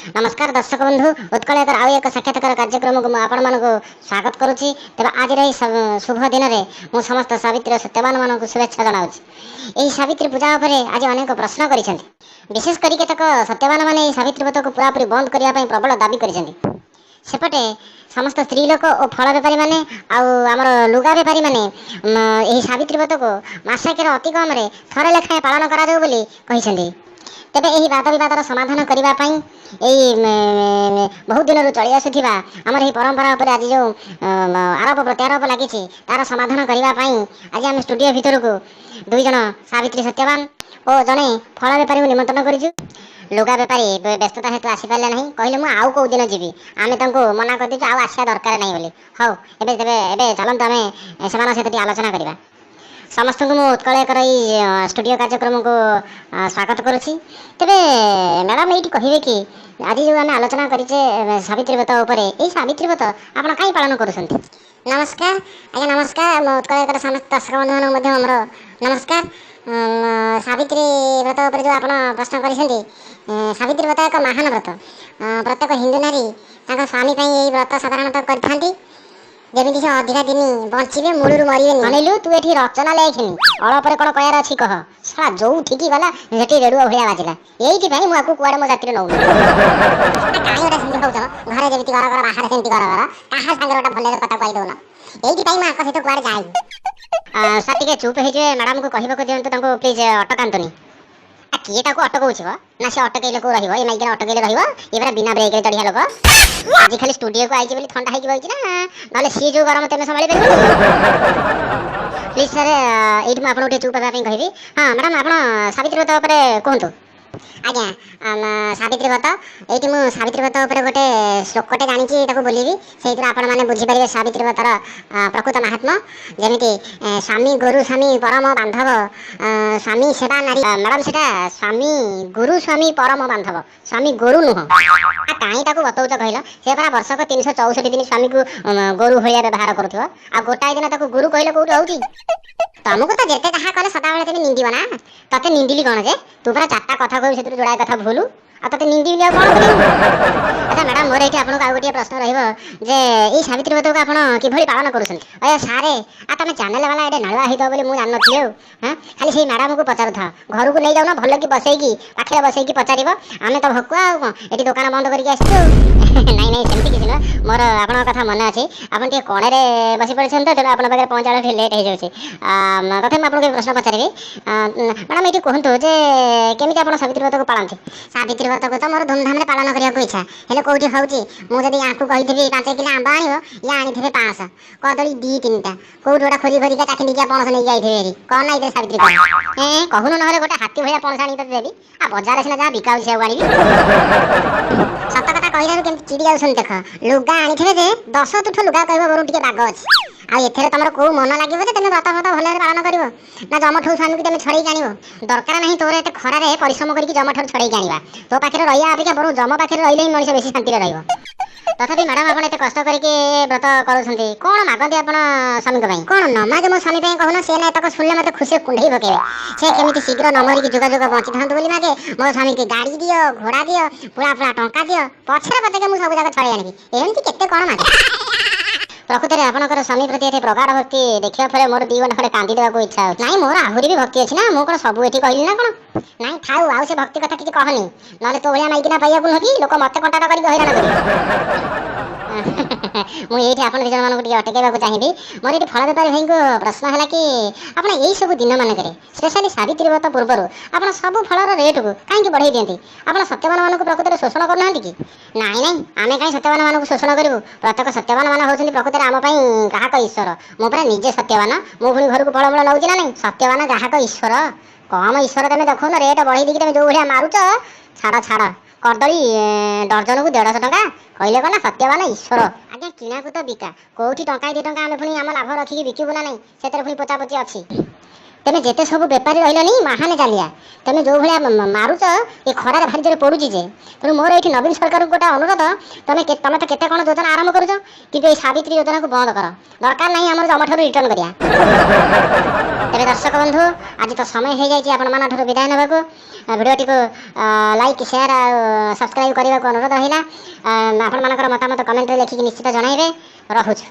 नमस्कार दर्शक बंधु उत्कल आउ एक साक्षात्कार कार्यक्रम को आपको स्वागत करुच्ची। तेज आज शुभ दिन में मुझ समस्त सावित्री सत्यवान मान शुभेच्छा जनाऊँ। यही सावित्री पूजा उपरे आज अनेक प्रश्न कर विशेष कर केतक सत्यवान मैंने सावित्री व्रत को पूरापूरी बंद करने प्रबल दाबी करपटे समस्त स्त्री लोक और फल बेपारी मैंने आमर लुगा बेपारी मैंने सावित्री व्रत को मसके अति कम थरे लेखाएं पालन कर तेबे यही वाद विवादर समाधान करने बहुत दिन चली आसुवा आमर यही परंपरा उपर आज जो आरोप प्रत्यारोप लगी तार समाधान करने आज आम स्टूडियो भितर को दुई जन सावित्री सत्यवान और जड़े फल बेपारी को निमंत्रण करूँ। लुगा बेपारी व्यस्तता हेतु आसीपारे ना कहले मुझे आउ कौ दिन जी आम मना कर दीचु आसा दरकार नहीं बोली हाँ एवं चलते आम से सहित आलोचना करवा। समस्त को उत्कल स्टूडियो कार्यक्रम को स्वागत करुच्ची। तेरे मैडम ये कहे कि आज जो आम आलोचना करें सावित्री व्रत उपर यही सावित्री व्रत आप कहीं पालन कर। नमस्कार आज्ञा नमस्कार मो उत्कल समस्त दर्शक बंधु मोर नमस्कार। सावित्री व्रत उपर जो आप प्रश्न कर सावित्री व्रत एक महान व्रत प्रत्येक हिंदू नारी स्वामी यही व्रत साधारणतः करती जमी से अधिका दिन बचे मूलू मरवे अनिलु तू ये रचना लेखिनी अलपे कौन कहार अच्छी कह सारा जो ठीक गला से रेड़ुआ भाया बाजिला यही मुझे कुआड़े मो जाती नौ कहीं गोटे सेमती कौच घरे जमी घर घर बाहर सेमती घर घर कहा सागर गोटे भल कथा कही दौन यही मुझे सहित कुआड़े जाए सार टे चुप हो मैडम को कहवाक दिंतु प्लीज अटकातुनि किए अटकाऊ ना से अटकैले कौ रही माइक अटकैले रहा बिना ब्रेक चढ़िया लोक आज खाली स्टूडियो को आई बोली ठंडा होगी ना सी जो गरम तेज संभाली पार प्लीज सर ये मुझे चुप होगा कहि। हाँ मैडम आप सावित्री व्रत कहतु। आज्ञा सावित्री व्रत ये मुझे सावित्री व्रत उपर गोटे श्लोकटे जानी बोलि से आपने बुझीपारे सावित्री व्रतर प्रकृत महात्मा जमी स्वामी गुरु स्वामी परम बांधव स्वामी सेवा नारी मैडम से स्वामी गुरु स्वामी परम बांधव स्वामी गुरु नुह कहीं बतौच कहल से पूरा वर्षक 364 दिन स्वामी को गुरु भाया व्यवहार करुव आ गोटाए दिन गुरु कहले कौट हो तुमको तो जिते कहा कले सदा तेज निंदब ना ते निंदिली कौन जे तू पूरा 4टा कथा कह जोड़ाए कथा भूलू आ ते निंदी कौन कर। अच्छा मैडम मोर ये आपको गोटे प्रश्न रही सावित्री व्रत को आप कि पालन कर सारे आ तुम चैनल वाला ये नलुआ होता मुझे जान नी हाँ खाली से मैडम को पचारू था घर को नहीं जाऊना भल कि बसैकी पाखे बसैकी पचार आम तो भकुआ ये दुकान बंद करके नहीं नहीं सेमती किसी ना मोर आप कथा मन अच्छे आप कणे बसी पड़े तो तेज आप पहुँचा लेट हो जाए तथा मुझे प्रश्न पचारि मैडम ये कहतु जे केमी आप सावित्री व्रत को पालती। सावित्री व्रत को तो मोर धूमधाम पालन करने इच्छा है कौटी हूँ मुझे यहाँ कही 5 किलो आंब आण ये आनी 500 कदली 2-3टा कौट गोटा खोजी खोजिका चाखी देखिए पणस नहीं जाइए कौन ना सावित्री कहून ना गोटे हाथी भाया पणस आनी तो देवी आ बजार सीना जहाँ बिका से आनी सत कथा कही के चिड़ी जाऊँ देख लुगा आनी जे 10 तुठ लुगा कह बर टे बाग अच्छी आर तुम कौ मन लगे जे तुम व्रत व्रत भल पालन कर ना जमठू स्वामी को तुम छड़े आण दरकार ना तोर एत खरारे परिश्रम करके जमठू छड़े आना तो पाखे रहा अपेक्षा बर जम पाखे रही मनीष बेसी शांति रही तथापि मैडम आप कष्ट करके व्रत करुँच कौन मागती आप स्वामी कौन न मागे मो स्वामी कहूना सी ना तक शुणिले मत खुशी कुंडे पकेबे से केमी शीघ्र न मरिक जुगाजुग बची था बोली मागे मो स्वामी की गाड़ी दियो घोड़ा दियो पूरा पूरा टंका दियो पछरे पचके मुझे सब जगह छड़े आनी एमती के कौन मागे प्रकृत में आपंकर स्वामी प्रति ये प्रगाढ़ भक्ति देखा फल मोर 2 घंटे कांदी देवा इच्छा हो ना मोर आहरी भी भक्ति अच्छी ना मुझे सब ये कहली ना कौन ना थाऊ आउ से भक्ति कथा किसी कहनी ना तो भाया माइकिना पाइबा नुह कि लोक मत कंटाक्ट कर हैरान मुझे आप दिज मानक अटकैवा चाहिए। मोर ये फल बेपारी भाई को प्रश्न है कि आप यही सब दिन मानक स्पेशली सावित्री व्रत पूर्व आप सब फलर रेट को कहीं बढ़ाई दिखती आप सत्यवान मानक प्रकृत में शोषण करना कि नाई नाई आम कहीं सत्यवान मानक शोषण करूँ प्रत्येक सत्यवान मान होती प्रकृत में आम ग्राहक ईश्वर मु पूरा निजे सत्यवान मु पुणी घर को फलमूल नौ ना नहीं सत्यवान ग्राहक ईश्वर कम ईश्वर तुम देखो ना रेट बढ़ई देखिए तुम जो भाया मारुच छाड़ छाड़ करदली दर्जन को 150 टका कहले कौन सत्यवान ईश्वर आज्ञा किणा को तो बिका कौटी टंका 2 टंका आम पुणी आम लाभ रखिकी बिकबू ना नहीं से पुणी पोचापोची अच्छी तेमे जेते सब बेपारी रहिलनी महाने जालिया तेमे जो भलिया मारुच ए खरार भारी जोरे पड़ुची जे तेणु मोर एठी नवीन सरकार गोटे अनुरोध तमे तो केते कोन योजना आरंभ करूछ किंतु ए सावित्री योजना को बंद कर दरकार नहीं हमर जमठारु रिटर्न करिया। तेरे दर्शक बंधु आज तो समय हो जाए आपण मान विदाय नेबाकू भिडियोटी को लाइक शेयर सब्सक्राइब करने को अनुरोध रहा आपण मान मतामत कमेंट लिखिक निश्चित जनइबे रहुछ।